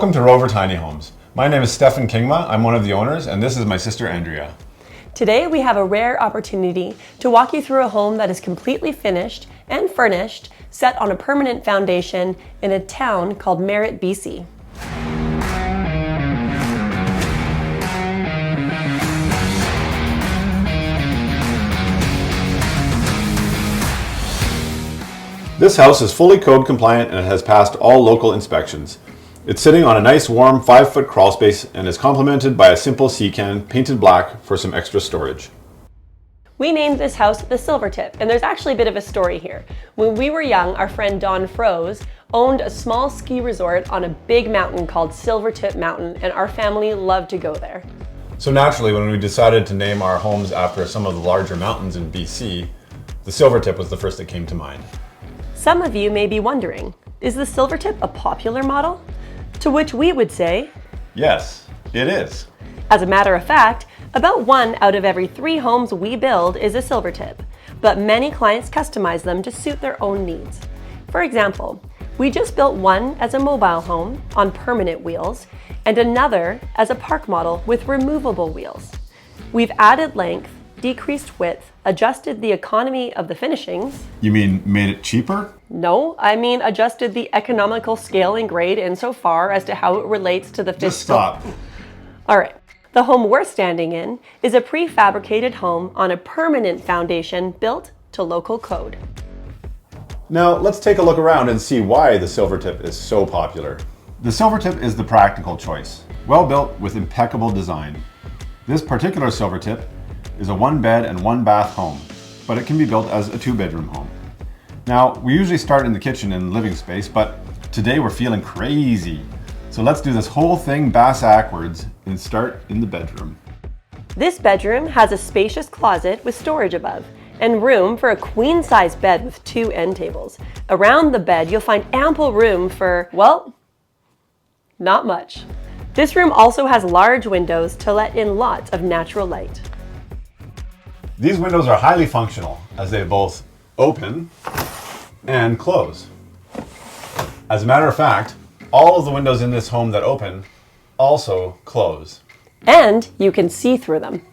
Welcome to Rover Tiny Homes. My name is Stefan Kingma. I'm one of the owners, and this is my sister Andrea. Today we have a rare opportunity to walk you through a home that is completely finished and furnished, set on a permanent foundation in a town called Merritt, BC. This house is fully code compliant and it has passed all local inspections. It's sitting on a nice warm 5-foot crawl space and is complemented by a simple sea can painted black for some extra storage. We named this house the Silvertip, and there's actually a bit of a story here. When we were young, our friend Don Froze owned a small ski resort on a big mountain called Silvertip Mountain, and our family loved to go there. So naturally, when we decided to name our homes after some of the larger mountains in BC, the Silvertip was the first that came to mind. Some of you may be wondering, is the Silvertip a popular model? To which we would say, yes, it is. As a matter of fact, about 1 out of every 3 homes we build is a Silvertip, but many clients customize them to suit their own needs. For example, we just built one as a mobile home on permanent wheels and another as a park model with removable wheels. We've added length, decreased width, adjusted the economy of the finishings. You mean made it cheaper? No, I mean adjusted the economical scale and grade insofar as to how it relates to the fiscal. Just stop. All right. The home we're standing in is a prefabricated home on a permanent foundation built to local code. Now let's take a look around and see why the Silvertip is so popular. The Silvertip is the practical choice, well built with impeccable design. This particular Silvertip is a 1-bed and 1-bath home, but it can be built as a 2-bedroom home. Now, we usually start in the kitchen and living space, but today we're feeling crazy. So let's do this whole thing bass-ackwards and start in the bedroom. This bedroom has a spacious closet with storage above and room for a queen-size bed with 2 end tables. Around the bed, you'll find ample room for, well, not much. This room also has large windows to let in lots of natural light. These windows are highly functional as they both open and close. As a matter of fact, all of the windows in this home that open also close. And you can see through them.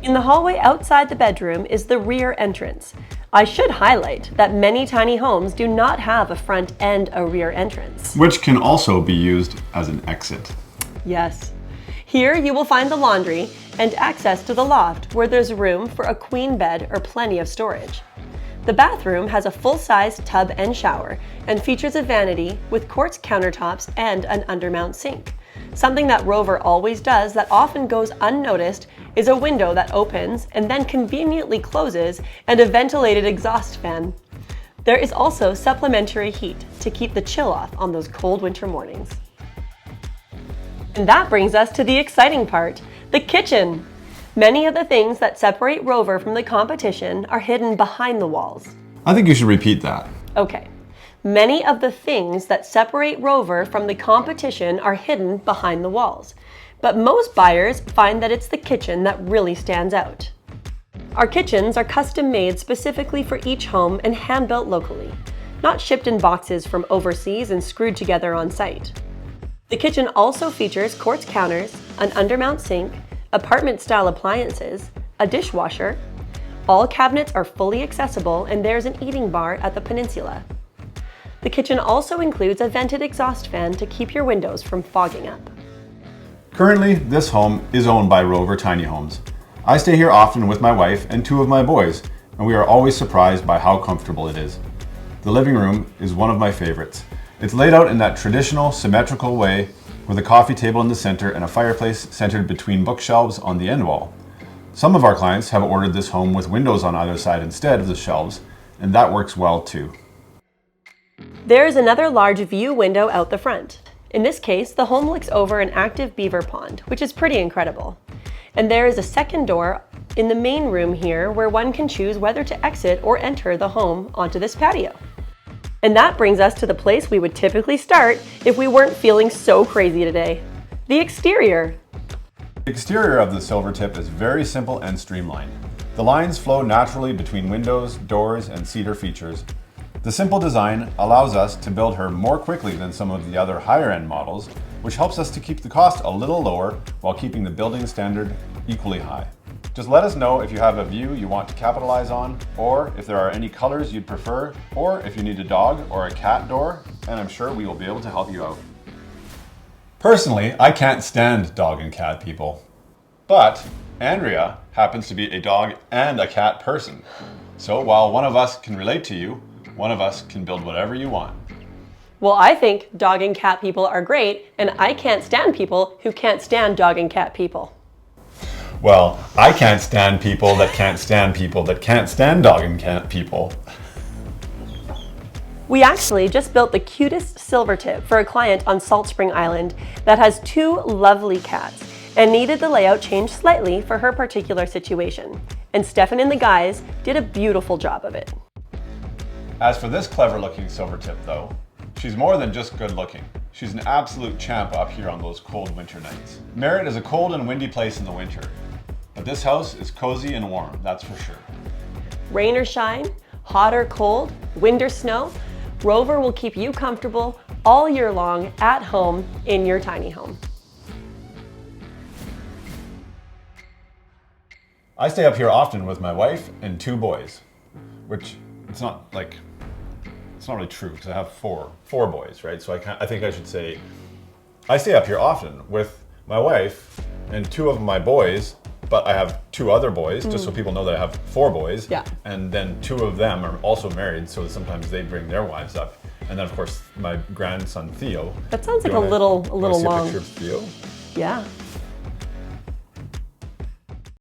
In the hallway outside the bedroom is the rear entrance. I should highlight that many tiny homes do not have a front and a rear entrance, which can also be used as an exit. Yes. Here you will find the laundry and access to the loft where there's room for a queen bed or plenty of storage. The bathroom has a full-size tub and shower and features a vanity with quartz countertops and an undermount sink. Something that Rover always does that often goes unnoticed is a window that opens and then conveniently closes and a ventilated exhaust fan. There is also supplementary heat to keep the chill off on those cold winter mornings. And that brings us to the exciting part, the kitchen. Many of the things that separate Rover from the competition are hidden behind the walls. I think you should repeat that. Okay. Many of the things that separate Rover from the competition are hidden behind the walls. But most buyers find that it's the kitchen that really stands out. Our kitchens are custom made specifically for each home and hand-built locally, not shipped in boxes from overseas and screwed together on site. The kitchen also features quartz counters, an undermount sink, apartment-style appliances, a dishwasher. All cabinets are fully accessible and there's an eating bar at the peninsula. The kitchen also includes a vented exhaust fan to keep your windows from fogging up. Currently, this home is owned by Rover Tiny Homes. I stay here often with my wife and 2 of my boys, and we are always surprised by how comfortable it is. The living room is one of my favorites. It's laid out in that traditional, symmetrical way with a coffee table in the center and a fireplace centered between bookshelves on the end wall. Some of our clients have ordered this home with windows on either side instead of the shelves, and that works well too. There is another large view window out the front. In this case, the home looks over an active beaver pond, which is pretty incredible. And there is a second door in the main room here where one can choose whether to exit or enter the home onto this patio. And that brings us to the place we would typically start if we weren't feeling so crazy today, the exterior. The exterior of the Silvertip is very simple and streamlined. The lines flow naturally between windows, doors, and cedar features. The simple design allows us to build her more quickly than some of the other higher-end models, which helps us to keep the cost a little lower while keeping the building standard equally high. Just let us know if you have a view you want to capitalize on, or if there are any colors you'd prefer, or if you need a dog or a cat door, and I'm sure we will be able to help you out. Personally, I can't stand dog and cat people, but Andrea happens to be a dog and a cat person. So while one of us can relate to you, one of us can build whatever you want. Well, I think dog and cat people are great, and I can't stand people who can't stand dog and cat people. Well, I can't stand people that can't stand people that can't stand dog and cat people. We actually just built the cutest Silvertip for a client on Salt Spring Island that has 2 lovely cats and needed the layout changed slightly for her particular situation. And Stefan and the guys did a beautiful job of it. As for this clever looking Silvertip though, she's more than just good looking. She's an absolute champ up here on those cold winter nights. Merritt is a cold and windy place in the winter, but this house is cozy and warm, that's for sure. Rain or shine, hot or cold, wind or snow, Rover will keep you comfortable all year long at home in your tiny home. I stay up here often with my wife and 2 boys, which it's not really true because I have four boys, right? So I think I should say I stay up here often with my wife and 2 of my boys, but I have 2 other boys, just so people know that I have 4 boys. Yeah. And then 2 of them are also married, so sometimes they bring their wives up. And then of course my grandson Theo. That sounds like a little see long. a picture of Theo? Yeah.